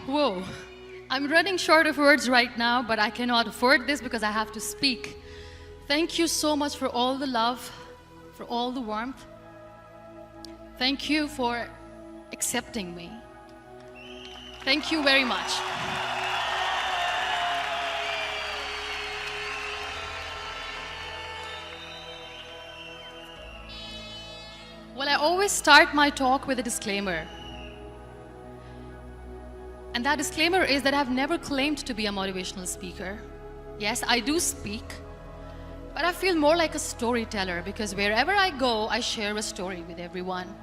Whoa. I'm running short of words right now, but I cannot afford this because I have to speak. Thank you so much for all the love, for all the warmth. Thank you for accepting me. Thank you very much. Well, I always start my talk with a disclaimer. And that disclaimer is that I've never claimed to be a motivational speaker. Yes, I do speak, but I feel more like a storyteller because wherever I go, I share a story with everyone.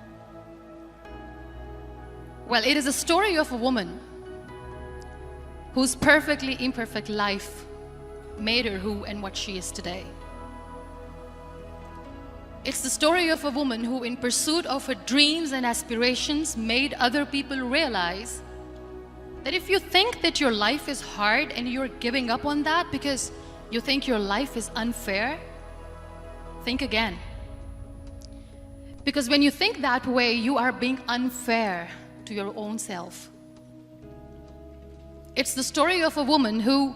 Well, it is a story of a woman whose perfectly imperfect life made her who and what she is today. It's the story of a woman who, in pursuit of her dreams and aspirations, made other people realize that if you think that your life is hard and you're giving up on that because you think your life is unfair, think again. Because when you think that way, you are being unfair to your own self. It's the story of a woman who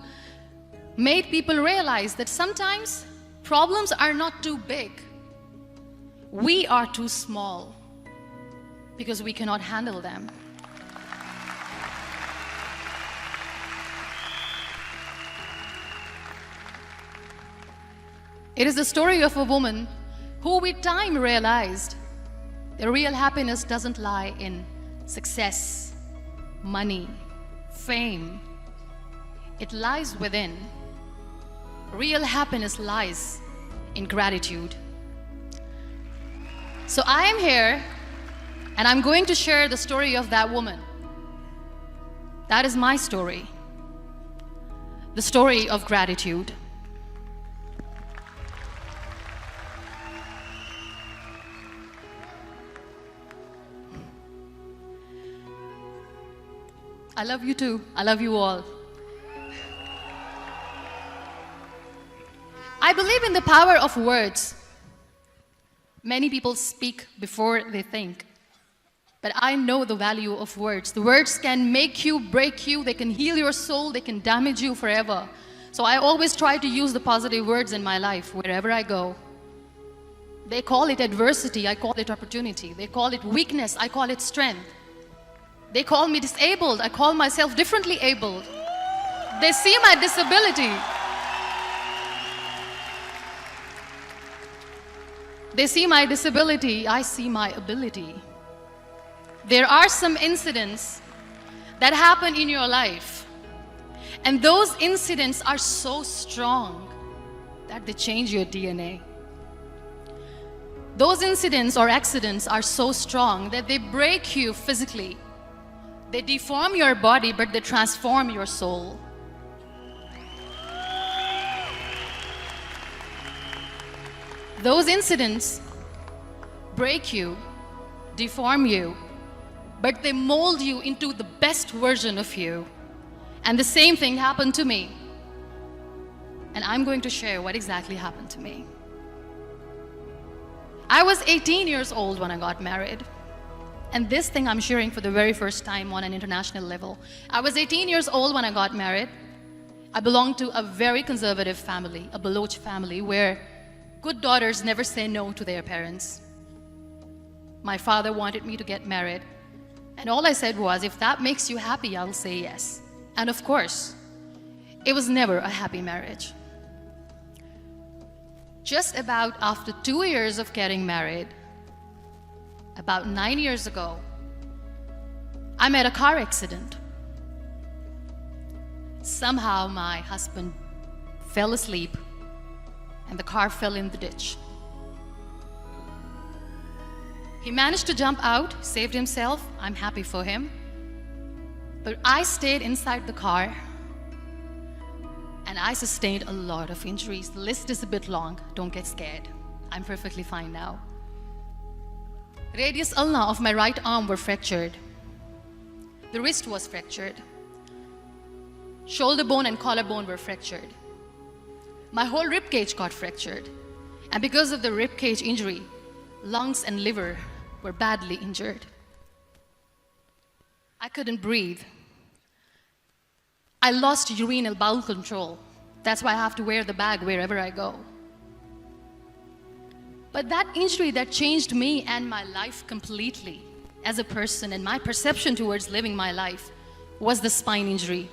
made people realize that sometimes problems are not too big. We are too small because we cannot handle them. It is the story of a woman who with time realized the real happiness doesn't lie in success, money, fame. It lies within. Real happiness lies in gratitude. So I am here and I'm going to share the story of that woman. That is my story. The story of gratitude. I love you too. I love you all. I believe in the power of words. Many people speak before they think. But I know the value of words. The words can make you, break you, they can heal your soul, they can damage you forever. So I always try to use the positive words in my life wherever I go. They call it adversity, I call it opportunity. They call it weakness, I call it strength. They call me disabled, I call myself differently abled. They see my disability. They see my disability, I see my ability. There are some incidents that happen in your life, and those incidents are so strong that they change your DNA. Those incidents or accidents are so strong that they break you physically. They deform your body, but they transform your soul. Those incidents break you, deform you, but they mold you into the best version of you. And the same thing happened to me. And I'm going to share what exactly happened to me. I was 18 years old when I got married. And this thing I'm sharing for the very first time on an international level. I was 18 years old when I got married. I belonged to a very conservative family, a Baloch family, where good daughters never say no to their parents. My father wanted me to get married. And all I said was, if that makes you happy, I'll say yes. And of course, it was never a happy marriage. Just about after 2 years of getting married, about 9 years ago, I met a car accident. Somehow my husband fell asleep and the car fell in the ditch. He managed to jump out, saved himself. I'm happy for him. But I stayed inside the car and I sustained a lot of injuries. The list is a bit long. Don't get scared. I'm perfectly fine now. Radius ulna of my right arm were fractured. The wrist was fractured. Shoulder bone and collarbone were fractured. My whole rib cage got fractured. And because of the rib cage injury, lungs and liver were badly injured. I couldn't breathe. I lost urinary bowel control. That's why I have to wear the bag wherever I go. But that injury that changed me and my life completely as a person and my perception towards living my life was the spine injury.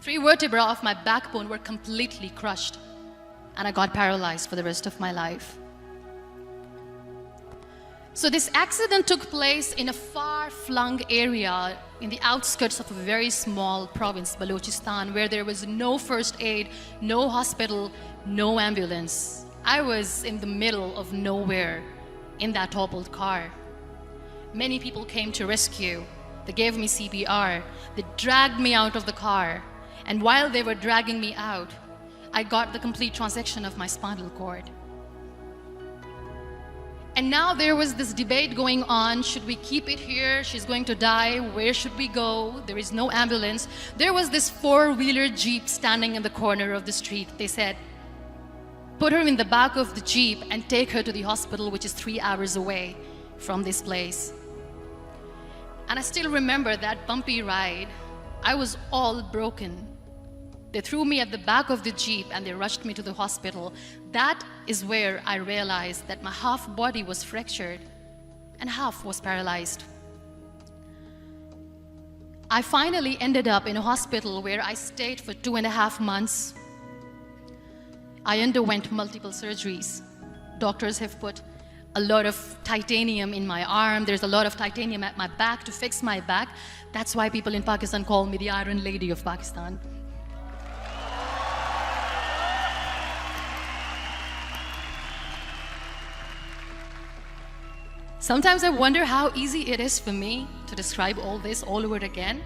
3 vertebrae of my backbone were completely crushed, and I got paralyzed for the rest of my life. So this accident took place in a far-flung area in the outskirts of a very small province, Balochistan, where there was no first aid, no hospital, no ambulance. I was in the middle of nowhere in that toppled car. Many people came to rescue. They gave me CPR. They dragged me out of the car. And while they were dragging me out, I got the complete transection of my spinal cord. And now there was this debate going on. Should we keep it here? She's going to die. Where should we go? There is no ambulance. There was this 4-wheeler Jeep standing in the corner of the street. They said, put her in the back of the Jeep and take her to the hospital, which is 3 hours away from this place. And I still remember that bumpy ride. I was all broken. They threw me at the back of the Jeep and they rushed me to the hospital. That is where I realized that my half body was fractured and half was paralyzed. I finally ended up in a hospital where I stayed for 2.5 months. I underwent multiple surgeries. Doctors have put a lot of titanium in my arm. There's a lot of titanium at my back to fix my back. That's why people in Pakistan call me the Iron Lady of Pakistan. Sometimes I wonder how easy it is for me to describe all this all over again.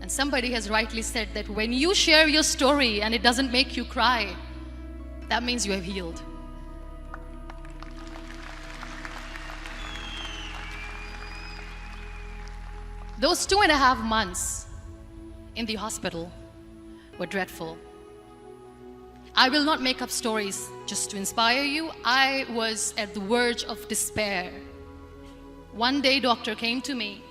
And somebody has rightly said that when you share your story and it doesn't make you cry, that means you have healed. Those 2.5 months in the hospital were dreadful. I will not make up stories just to inspire you. I was at the verge of despair. One day, doctor came to me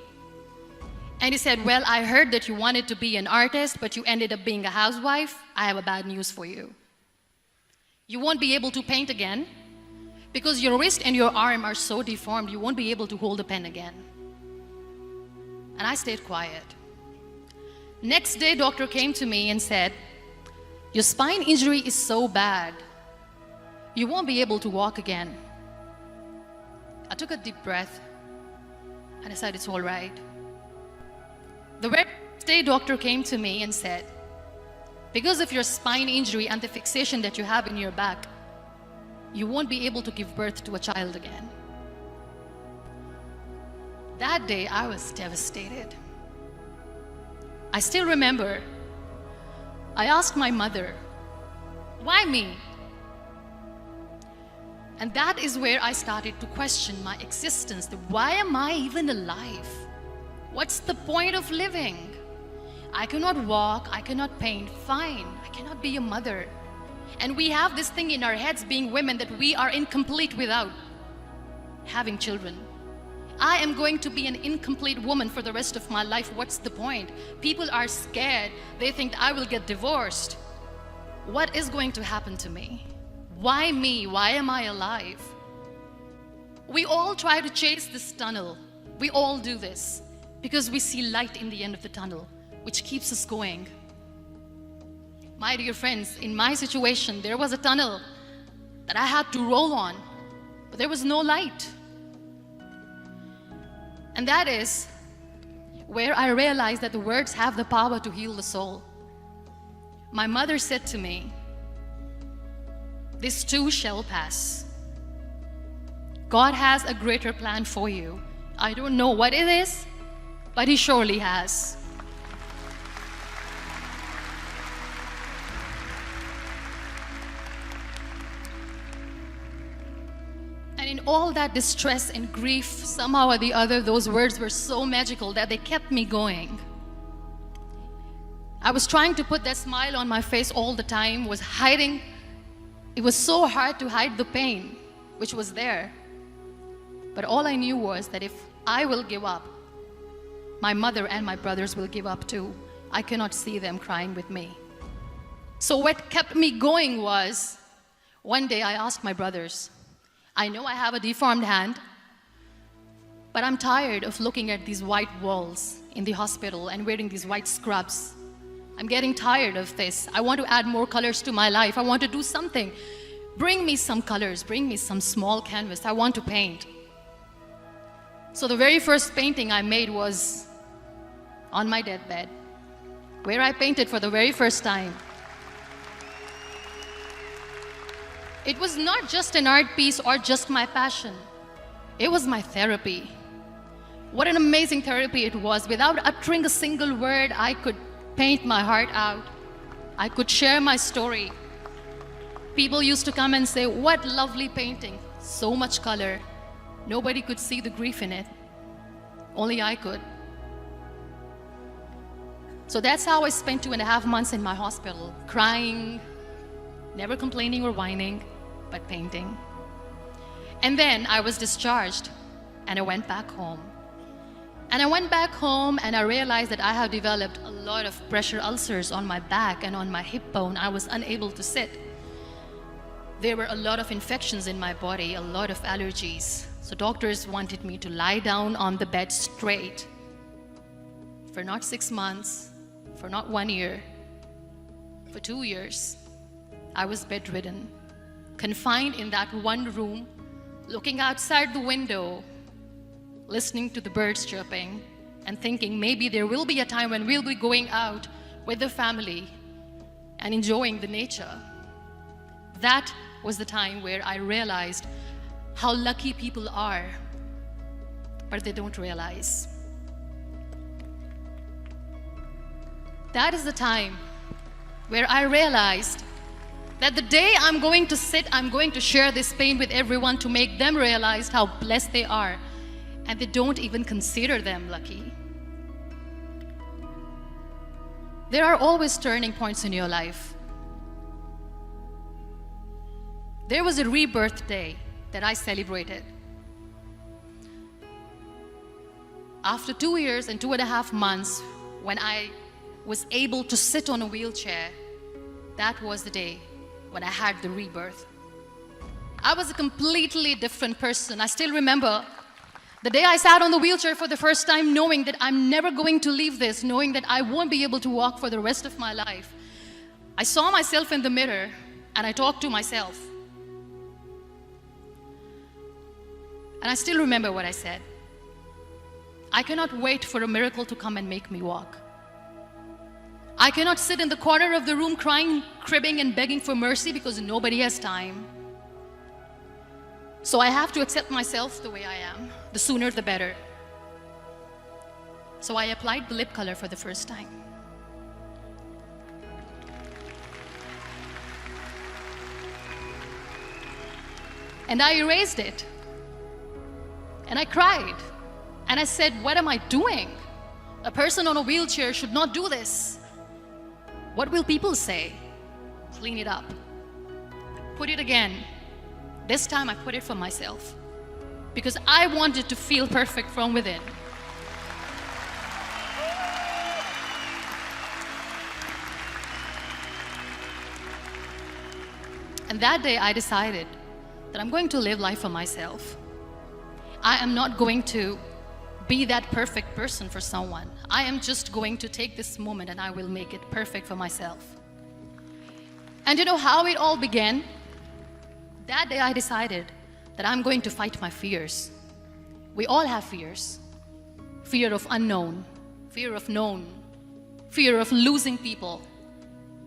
and he said, well, I heard that you wanted to be an artist, but you ended up being a housewife. I have a bad news for you. You won't be able to paint again because your wrist and your arm are so deformed, you won't be able to hold a pen again. And I stayed quiet. Next day, doctor came to me and said, your spine injury is so bad, you won't be able to walk again. I took a deep breath and I said, it's all right. The very next day, doctor came to me and said, because of your spine injury and the fixation that you have in your back, you won't be able to give birth to a child again. That day, I was devastated. I still remember, I asked my mother, why me? And that is where I started to question my existence. Why am I even alive? What's the point of living? I cannot walk, I cannot paint, fine. I cannot be a mother. And we have this thing in our heads, being women, that we are incomplete without having children. I am going to be an incomplete woman for the rest of my life. What's the point? People are scared. They think I will get divorced. What is going to happen to me? Why me? Why am I alive? We all try to chase this tunnel. We all do this because we see light in the end of the tunnel, which keeps us going. My dear friends, in my situation, there was a tunnel that I had to roll on, but there was no light. And that is where I realized that the words have the power to heal the soul. My mother said to me, this too shall pass. God has a greater plan for you. I don't know what it is, but He surely has. And in all that distress and grief, somehow or the other, those words were so magical that they kept me going. I was trying to put that smile on my face all the time, was hiding. It was so hard to hide the pain, which was there. But all I knew was that if I will give up, my mother and my brothers will give up too. I cannot see them crying with me. So what kept me going was, one day I asked my brothers, I know I have a deformed hand, but I'm tired of looking at these white walls in the hospital and wearing these white scrubs. I'm getting tired of this. I want to add more colors to my life. I want to do something. Bring me some colors, bring me some small canvas. I want to paint. So the very first painting I made was on my deathbed, where I painted for the very first time. It was not just an art piece or just my passion. It was my therapy. What an amazing therapy it was. Without uttering a single word, I could paint my heart out. I could share my story. People used to come and say, what lovely painting, so much color. Nobody could see the grief in it. Only I could. So that's how I spent 2.5 months in my hospital, crying, never complaining or whining, but painting. And then I was discharged and I went back home. And I went back home and I realized that I have developed a lot of pressure ulcers on my back and on my hip bone. I was unable to sit. There were a lot of infections in my body, a lot of allergies. So doctors wanted me to lie down on the bed straight for not 6 months, for not 1 year, for 2 years. I was bedridden, confined in that one room, looking outside the window, listening to the birds chirping, and thinking maybe there will be a time when we'll be going out with the family and enjoying the nature. That was the time where I realized how lucky people are, but they don't realize. That is the time where I realized that the day I'm going to sit, I'm going to share this pain with everyone to make them realize how blessed they are, and they don't even consider them lucky. There are always turning points in your life. There was a rebirth day that I celebrated. After 2 years and 2.5 months, when I was able to sit on a wheelchair, that was the day when I had the rebirth. I was a completely different person. I still remember the day I sat on the wheelchair for the first time, knowing that I'm never going to leave this, knowing that I won't be able to walk for the rest of my life. I saw myself in the mirror and I talked to myself. And I still remember what I said. I cannot wait for a miracle to come and make me walk. I cannot sit in the corner of the room crying, cribbing, and begging for mercy because nobody has time. So I have to accept myself the way I am. The sooner the better. So I applied the lip color for the first time. And I erased it. And I cried. And I said, what am I doing? A person on a wheelchair should not do this. What will people say? Clean it up. Put it again. This time I put it for myself. Because I wanted to feel perfect from within. And that day I decided that I'm going to live life for myself. I am not going to be that perfect person for someone. I am just going to take this moment and I will make it perfect for myself. And you know how it all began? That day I decided that I'm going to fight my fears. We all have fears. Fear of unknown, fear of known, fear of losing people,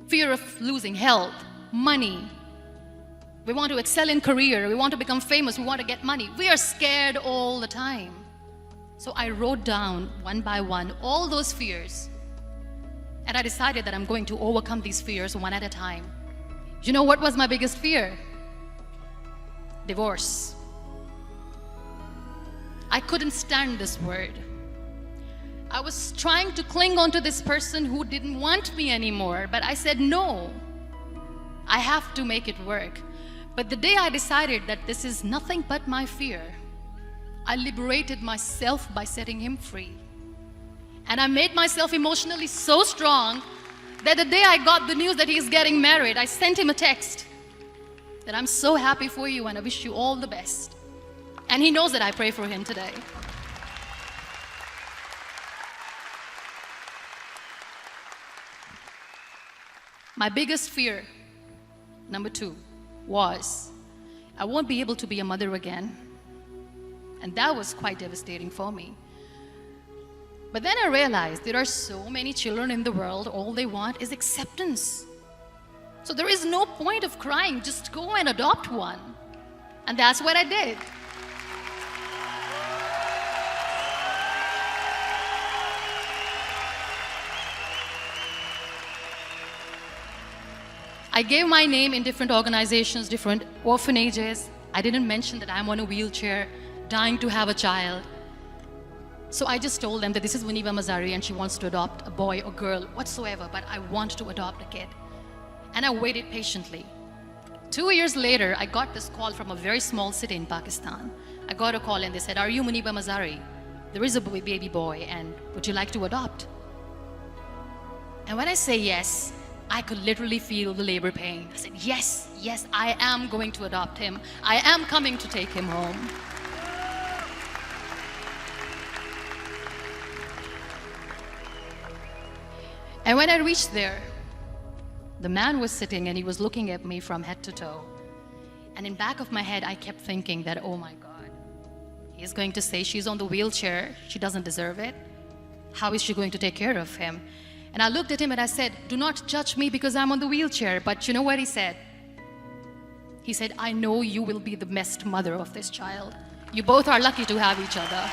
fear of losing health, money. We want to excel in career, we want to become famous, we want to get money. We are scared all the time. So I wrote down one by one all those fears. And I decided that I'm going to overcome these fears one at a time. You know what was my biggest fear? Divorce. I couldn't stand this word. I was trying to cling on to this person who didn't want me anymore, but I said no. I have to make it work. But the day I decided that this is nothing but my fear, I liberated myself by setting him free. And I made myself emotionally so strong that the day I got the news that he's getting married, I sent him a text that I'm so happy for you and I wish you all the best. And he knows that I pray for him today. My biggest fear, number 2, was I won't be able to be a mother again. And that was quite devastating for me. But then I realized there are so many children in the world, all they want is acceptance. So there is no point of crying, just go and adopt one. And that's what I did. I gave my name in different organizations, different orphanages. I didn't mention that I'm on a wheelchair, dying to have a child. So I just told them that this is Muniba Mazari and she wants to adopt a boy or girl, whatsoever, but I want to adopt a kid. And I waited patiently. 2 years later, I got this call from a very small city in Pakistan. I got a call and they said, "Are you Muniba Mazari? There is a baby boy and would you like to adopt?" And when I say yes, I could literally feel the labor pain. I said, yes, yes, I am going to adopt him. I am coming to take him home. And when I reached there, the man was sitting and he was looking at me from head to toe. And in back of my head, I kept thinking that, oh my God, he's going to say she's on the wheelchair, she doesn't deserve it. How is she going to take care of him? And I looked at him and I said, do not judge me because I'm on the wheelchair. But you know what he said? He said, I know you will be the best mother of this child. You both are lucky to have each other.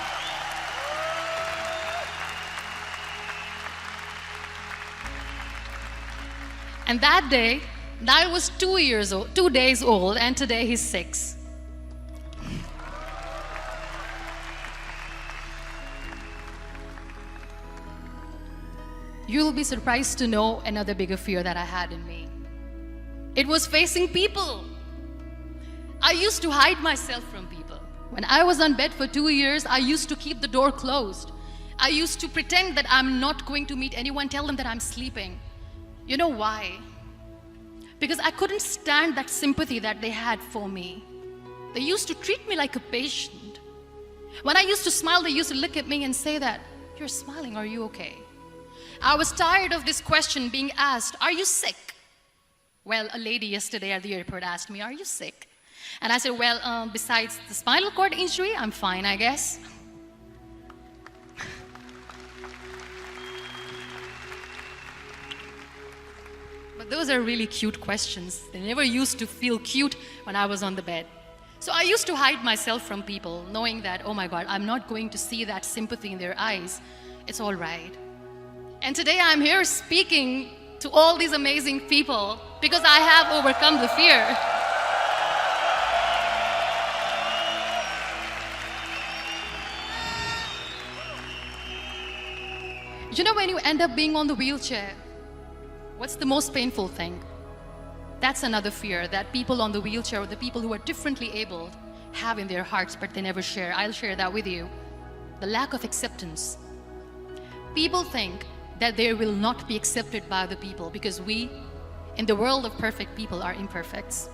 And that day, Niall was 2 days old, and today he's 6. You'll be surprised to know another bigger fear that I had in me. It was facing people. I used to hide myself from people. When I was on bed for 2 years, I used to keep the door closed. I used to pretend that I'm not going to meet anyone, tell them that I'm sleeping. You know why? Because I couldn't stand that sympathy that they had for me. They used to treat me like a patient. When I used to smile, they used to look at me and say that, "You're smiling, are you okay?" I was tired of this question being asked, "Are you sick?" Well, a lady yesterday at the airport asked me, "Are you sick?" And I said, well, besides the spinal cord injury, I'm fine, I guess. But those are really cute questions. They never used to feel cute when I was on the bed. So I used to hide myself from people, knowing that, oh my God, I'm not going to see that sympathy in their eyes. It's all right. And today I'm here speaking to all these amazing people because I have overcome the fear. You know, when you end up being on the wheelchair, what's the most painful thing? That's another fear that people on the wheelchair or the people who are differently abled have in their hearts, but they never share. I'll share that with you. The lack of acceptance. People think that they will not be accepted by the people because we, in the world of perfect people, are imperfects.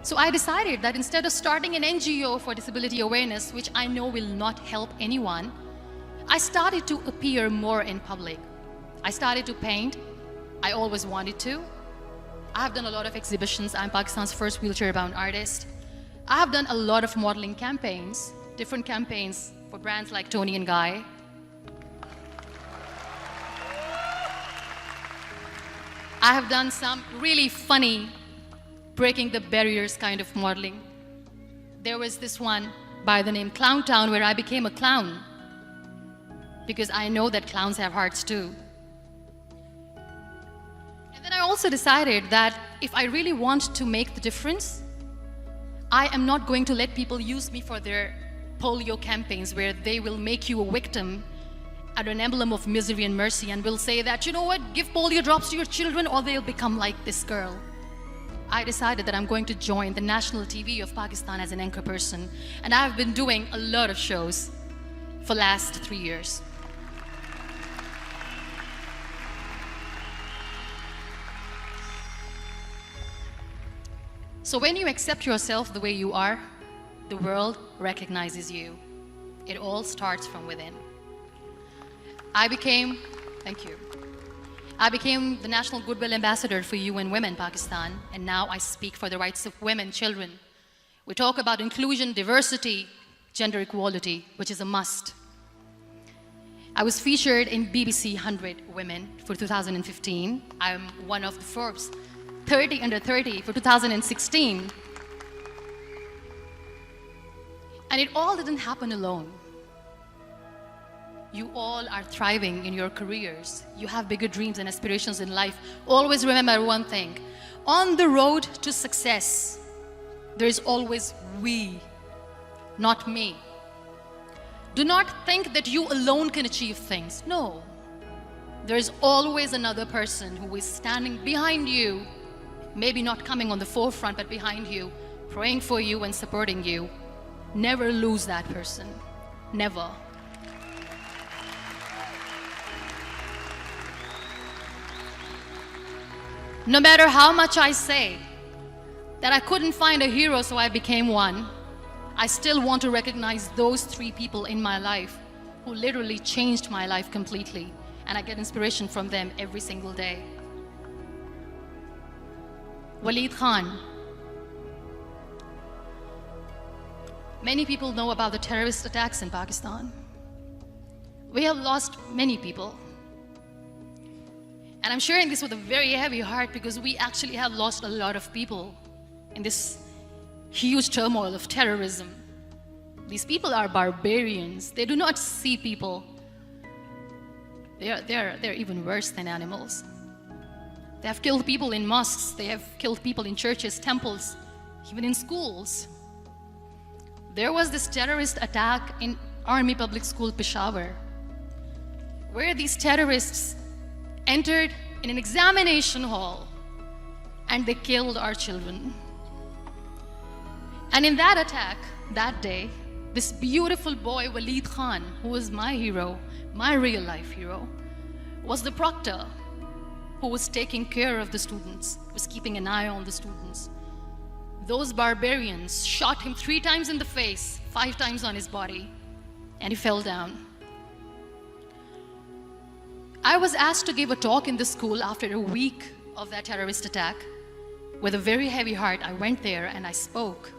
So I decided that instead of starting an NGO for disability awareness, which I know will not help anyone, I started to appear more in public. I started to paint. I always wanted to. I have done a lot of exhibitions. I'm Pakistan's first wheelchair-bound artist. I have done a lot of modeling campaigns, different campaigns for brands like Tony and Guy. I have done some really funny, breaking the barriers kind of modeling. There was this one by the name Clown Town where I became a clown because I know that clowns have hearts too. And then I also decided that if I really want to make the difference, I am not going to let people use me for their polio campaigns where they will make you a victim and an emblem of misery and mercy and will say that, you know what, give polio drops to your children or they'll become like this girl. I decided that I'm going to join the national TV of Pakistan as an anchor person, and I've been doing a lot of shows for the last 3 years. So when you accept yourself the way you are, the world recognizes you. It all starts from within. Thank you. I became the National Goodwill Ambassador for UN Women Pakistan, and now I speak for the rights of women, children. We talk about inclusion, diversity, gender equality, which is a must. I was featured in BBC 100 Women for 2015. I'm one of the Forbes 30 under 30 for 2016. And it all didn't happen alone. You all are thriving in your careers. You have bigger dreams and aspirations in life. Always remember one thing. On the road to success, there is always we, not me. Do not think that you alone can achieve things. No. There is always another person who is standing behind you, maybe not coming on the forefront, but behind you, praying for you and supporting you. Never lose that person. Never. No matter how much I say that I couldn't find a hero, so I became one, I still want to recognize those 3 people in my life who literally changed my life completely, and I get inspiration from them every single day. Walid Khan. Many people know about the terrorist attacks in Pakistan. We have lost many people. And I'm sharing this with a very heavy heart because we actually have lost a lot of people in this huge turmoil of terrorism. These people are barbarians. They do not see people. They're even worse than animals. They have killed people in mosques. They have killed people in churches, temples, even in schools. There was this terrorist attack in Army Public School, Peshawar, where these terrorists entered in an examination hall and they killed our children. And in that attack, that day, this beautiful boy, Walid Khan, who was my hero, my real life hero, was the proctor who was taking care of the students, was keeping an eye on the students. Those barbarians shot him 3 times in the face, 5 times on his body, and he fell down. I was asked to give a talk in the school after a week of that terrorist attack. With a very heavy heart, I went there and I spoke.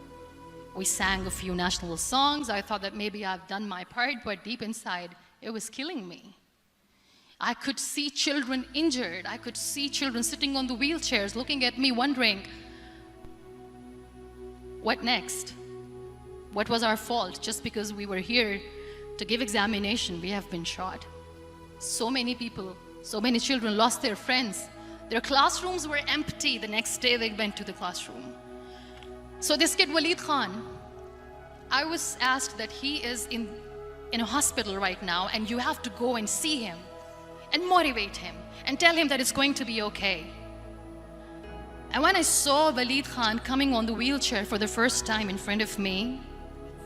We sang a few national songs. I thought that maybe I've done my part, but deep inside, it was killing me. I could see children injured. I could see children sitting on the wheelchairs looking at me wondering, what next? What was our fault? Just because we were here to give examination, we have been shot. So many people, so many children lost their friends. Their classrooms were empty. The next day they went to the classroom. So this kid, Walid Khan, I was asked that he is in a hospital right now and you have to go and see him and motivate him and tell him that it's going to be okay. And when I saw Walid Khan coming on the wheelchair for the first time in front of me,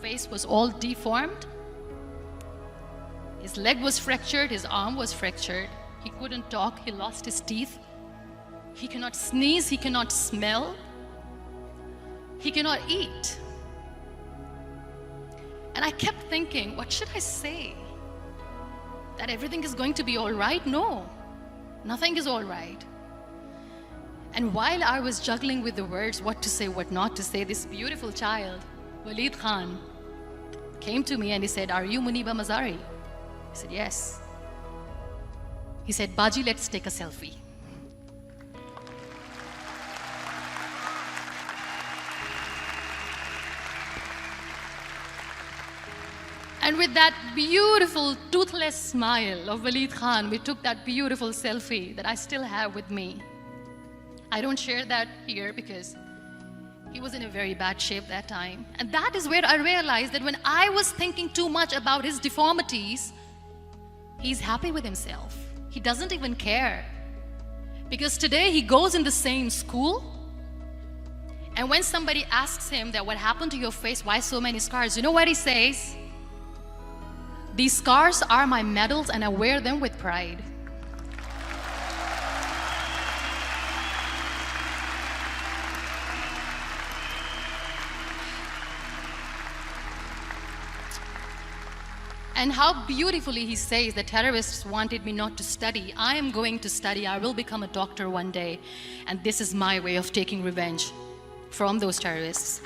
face was all deformed. His leg was fractured, his arm was fractured. He couldn't talk, he lost his teeth. He cannot sneeze, he cannot smell. He cannot eat. And I kept thinking, what should I say? That everything is going to be all right? No, nothing is all right. And while I was juggling with the words, what to say, what not to say, this beautiful child, Walid Khan, came to me and he said, "Are you Muniba Mazari?" I said, "Yes." He said, "Baji, let's take a selfie." And with that beautiful toothless smile of Walid Khan, we took that beautiful selfie that I still have with me. I don't share that here because he was in a very bad shape that time. And that is where I realized that when I was thinking too much about his deformities, he's happy with himself. He doesn't even care. Because today he goes in the same school, and when somebody asks him that what happened to your face, why so many scars, you know what he says? "These scars are my medals and I wear them with pride." And how beautifully he says the terrorists wanted me not to study. I am going to study. I will become a doctor one day. And this is my way of taking revenge from those terrorists.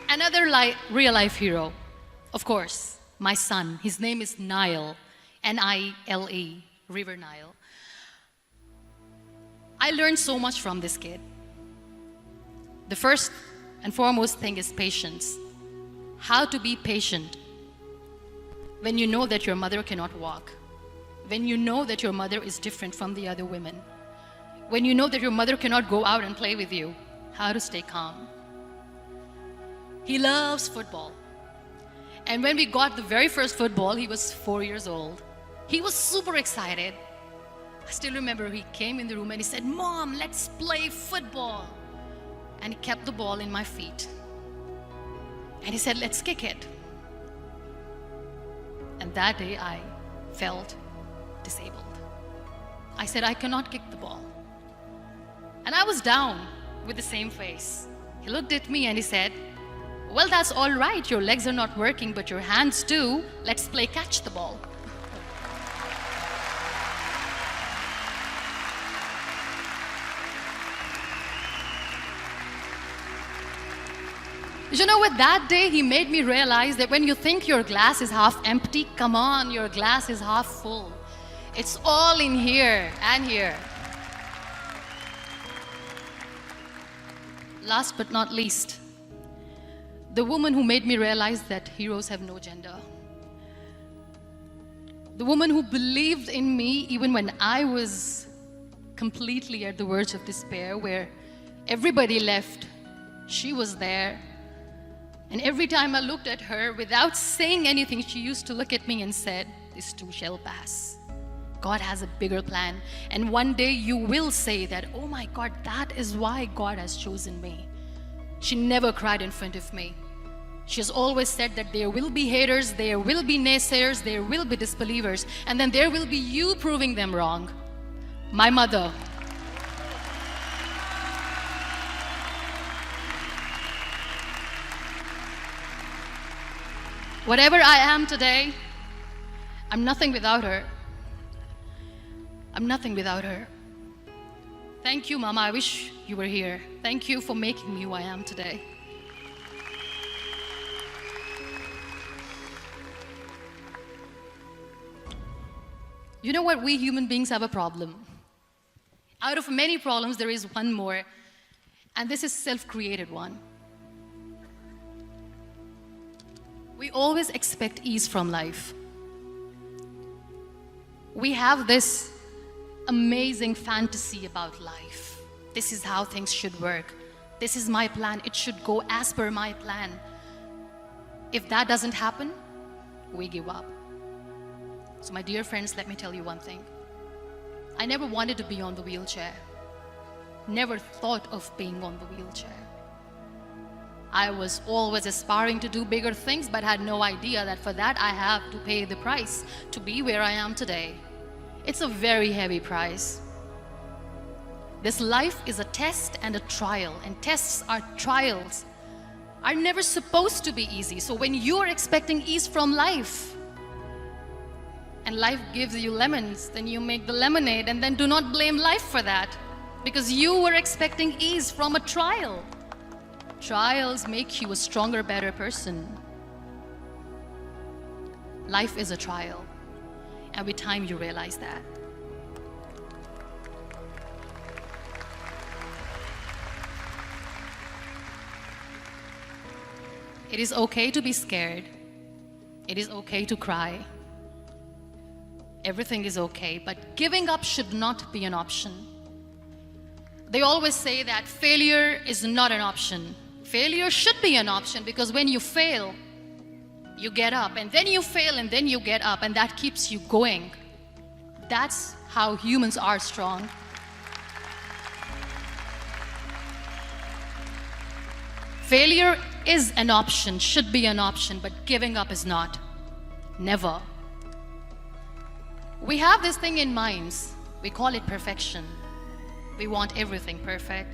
Another real life hero, of course, my son. His name is Nile, N-I-L-E, River Nile. I learned so much from this kid. The first and foremost thing is patience. How to be patient when you know that your mother cannot walk, when you know that your mother is different from the other women, when you know that your mother cannot go out and play with you. How to stay calm. He loves football. And when we got the very first football, he was 4 years old. He was super excited. I still remember he came in the room and he said, "Mom, let's play football." And he kept the ball in my feet. And he said, "Let's kick it." And that day I felt disabled. I said, "I cannot kick the ball." And I was down with the same face. He looked at me and he said, "Well, that's all right. Your legs are not working, but your hands do. Let's play catch the ball." You know what, that day he made me realize that when you think your glass is half empty, come on, your glass is half full. It's all in here and here. Last but not least, the woman who made me realize that heroes have no gender. The woman who believed in me even when I was completely at the verge of despair, where everybody left, she was there. And every time I looked at her, without saying anything, she used to look at me and said, "This too shall pass. God has a bigger plan. And one day you will say that, oh my God, that is why God has chosen me." She never cried in front of me. She has always said that there will be haters, there will be naysayers, there will be disbelievers, and then there will be you proving them wrong. My mother. Whatever I am today, I'm nothing without her. I'm nothing without her. Thank you, Mama. I wish you were here. Thank you for making me who I am today. You know what? We human beings have a problem. Out of many problems, there is one more, and this is self-created one. We always expect ease from life. We have this amazing fantasy about life. This is how things should work. This is my plan. It should go as per my plan. If that doesn't happen, we give up. So my dear friends, let me tell you one thing. I never wanted to be on the wheelchair. Never thought of being on the wheelchair. I was always aspiring to do bigger things, but had no idea that for that I have to pay the price to be where I am today. It's a very heavy price. This life is a test and a trial, and tests are trials are never supposed to be easy. So when you're expecting ease from life, and life gives you lemons, then you make the lemonade, and then do not blame life for that, because you were expecting ease from a trial. Trials make you a stronger, better person. Life is a trial, and with time you realize that. It is okay to be scared. It is okay to cry. Everything is okay, but giving up should not be an option. They always say that failure is not an option. Failure should be an option, because when you fail, you get up, and then you fail, and then you get up, and that keeps you going. That's how humans are strong. Failure is an option, should be an option, but giving up is not. Never. We have this thing in minds. We call it perfection. We want everything perfect.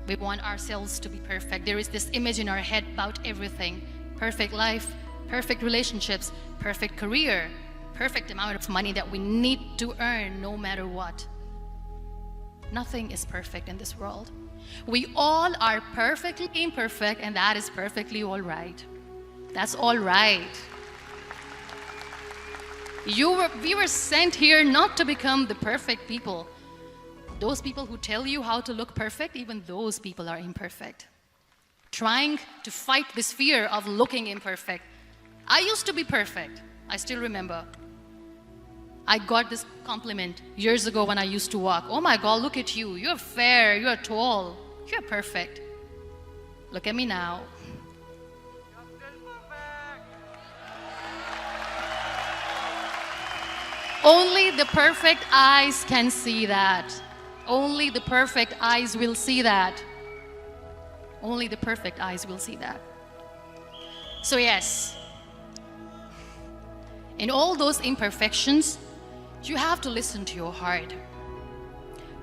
We want ourselves to be perfect. There is this image in our head about everything. Perfect life, perfect relationships, perfect career, perfect amount of money that we need to earn no matter what. Nothing is perfect in this world. We all are perfectly imperfect, and that is perfectly all right. That's all right. We were sent here not to become the perfect people. Those people who tell you how to look perfect, even those people are imperfect. Trying to fight this fear of looking imperfect. I used to be perfect. I still remember. I got this compliment years ago when I used to walk. Oh my God, look at you. You're fair, you're tall, you're perfect. Look at me now. Only the perfect eyes can see that. Only the perfect eyes will see that. Only the perfect eyes will see that. So yes, in all those imperfections, you have to listen to your heart.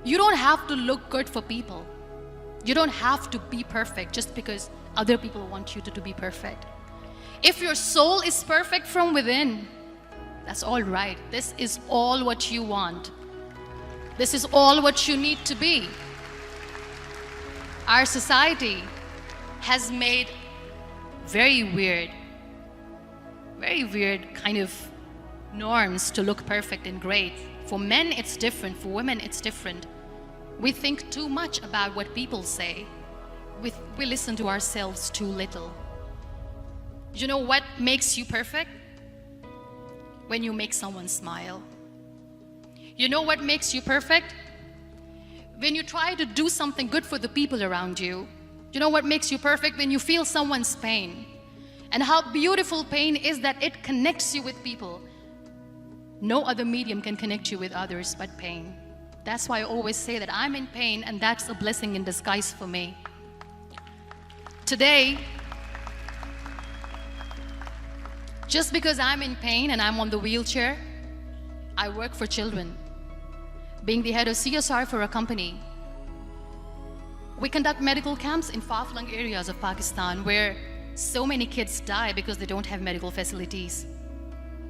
You don't have to look good for people. You don't have to be perfect just because other people want you to be perfect. If your soul is perfect from within, that's all right. This is all what you want. This is all what you need to be. Our society has made very weird kind of norms to look perfect and great. For men, it's different. For women, it's different. We think too much about what people say. We listen to ourselves too little. You know what makes you perfect? When you make someone smile. You know what makes you perfect? When you try to do something good for the people around you. You know what makes you perfect? When you feel someone's pain. And how beautiful pain is that it connects you with people. No other medium can connect you with others but pain. That's why I always say that I'm in pain, and that's a blessing in disguise for me. Today, just because I'm in pain and I'm on the wheelchair, I work for children. Being the head of CSR for a company, we conduct medical camps in far-flung areas of Pakistan where so many kids die because they don't have medical facilities.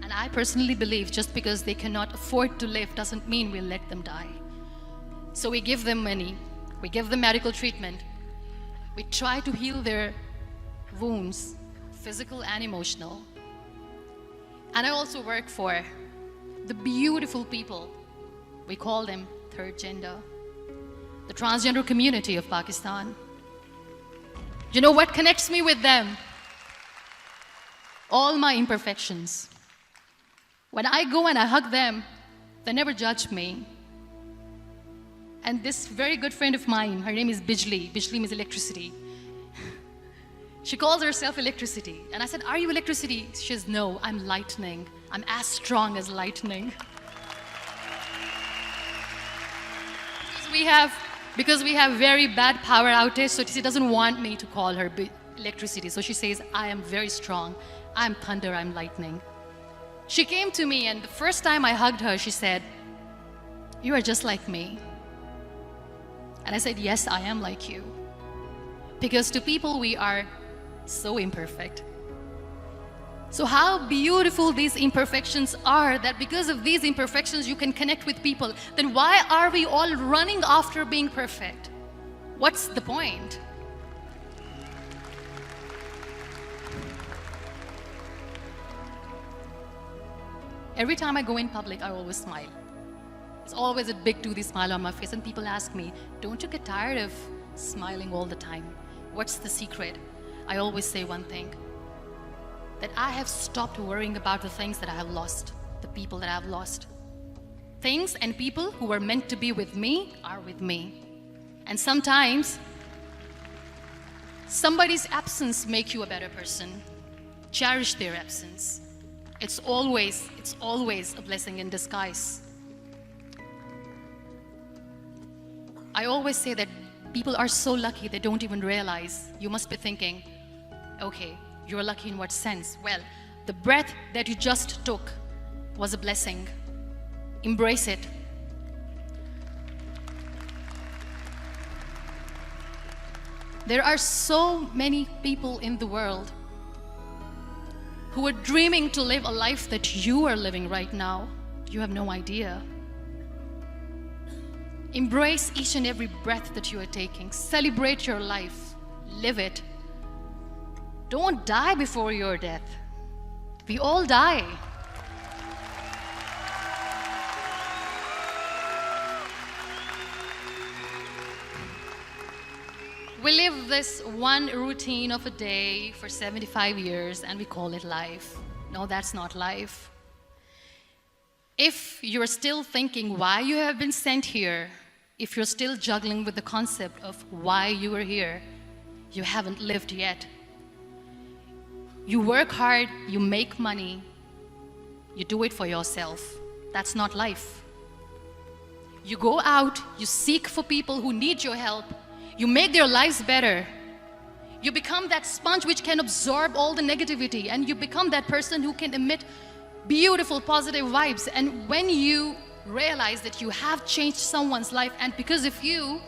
And I personally believe just because they cannot afford to live doesn't mean we'll let them die. So we give them money, we give them medical treatment, we try to heal their wounds, physical and emotional. And I also work for the beautiful people, we call them third gender, the transgender community of Pakistan. You know what connects me with them? All my imperfections. When I go and I hug them, they never judge me. And this very good friend of mine, her name is Bijli. Bijli means electricity. She calls herself electricity. And I said, are you electricity? She says, no, I'm lightning. I'm as strong as lightning. Because we have very bad power outage, so she doesn't want me to call her electricity. So she says, I am very strong. I'm thunder, I'm lightning. She came to me, and the first time I hugged her, she said, you are just like me. And I said, yes, I am like you. Because to people, we are so imperfect. So how beautiful these imperfections are, that because of these imperfections, you can connect with people. Then why are we all running after being perfect? What's the point? Every time I go in public, I always smile. There's always a big toothy smile on my face, and people ask me, don't you get tired of smiling all the time? What's the secret? I always say one thing, that I have stopped worrying about the things that I have lost, the people that I have lost. Things and people who were meant to be with me are with me. And sometimes, somebody's absence makes you a better person. Cherish their absence. It's always a blessing in disguise. I always say that people are so lucky they don't even realize. You must be thinking, okay, you're lucky in what sense? Well, the breath that you just took was a blessing. Embrace it. There are so many people in the world who are dreaming to live a life that you are living right now. You have no idea. Embrace each and every breath that you are taking. Celebrate your life. Live it. Don't die before your death. We all die. We live this one routine of a day for 75 years and we call it life. No, that's not life. If you're still thinking why you have been sent here, if you're still juggling with the concept of why you are here, you haven't lived yet. You work hard, you make money, you do it for yourself. That's not life. You go out, you seek for people who need your help, you make their lives better. You become that sponge which can absorb all the negativity, and you become that person who can emit beautiful, positive vibes. And when you realize that you have changed someone's life, and because of you,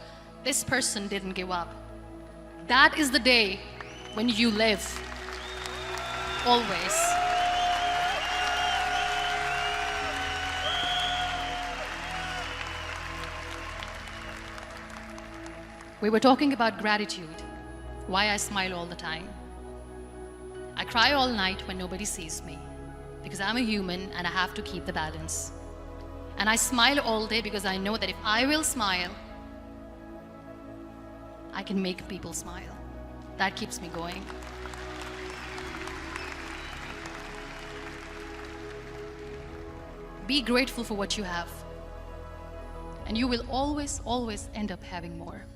this person didn't give up, that is the day when you live. Always. We were talking about gratitude, why I smile all the time. I cry all night when nobody sees me, because I'm a human and I have to keep the balance. And I smile all day because I know that if I will smile, I can make people smile. That keeps me going. Be grateful for what you have, and you will always, always end up having more.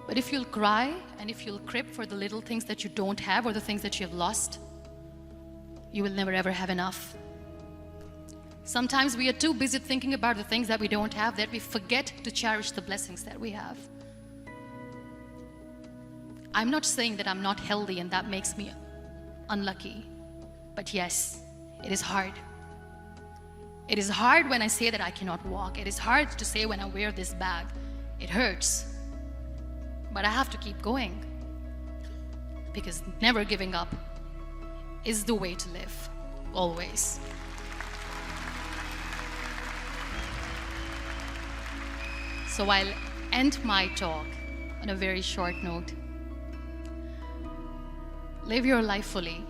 But if you'll cry and if you'll crib for the little things that you don't have or the things that you have lost, you will never ever have enough. Sometimes we are too busy thinking about the things that we don't have that we forget to cherish the blessings that we have. I'm not saying that I'm not healthy and that makes me unlucky, but yes, it is hard. It is hard when I say that I cannot walk. It is hard to say when I wear this bag. It hurts. But I have to keep going, because never giving up is the way to live, always. So I'll end my talk on a very short note. Live your life fully.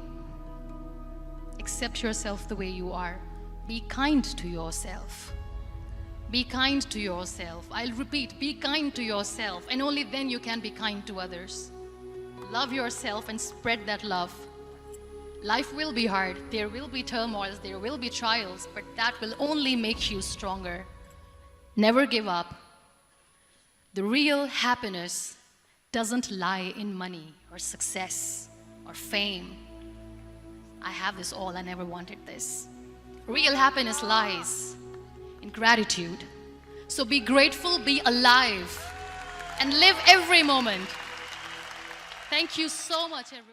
Accept yourself the way you are. Be kind to yourself. Be kind to yourself. I'll repeat, be kind to yourself, and only then you can be kind to others. Love yourself and spread that love. Life will be hard. There will be turmoils, there will be trials, but that will only make you stronger. Never give up. The real happiness doesn't lie in money or success or fame. I have this all, I never wanted this. Real happiness lies in gratitude. So be grateful, be alive, and live every moment. Thank you so much, everyone.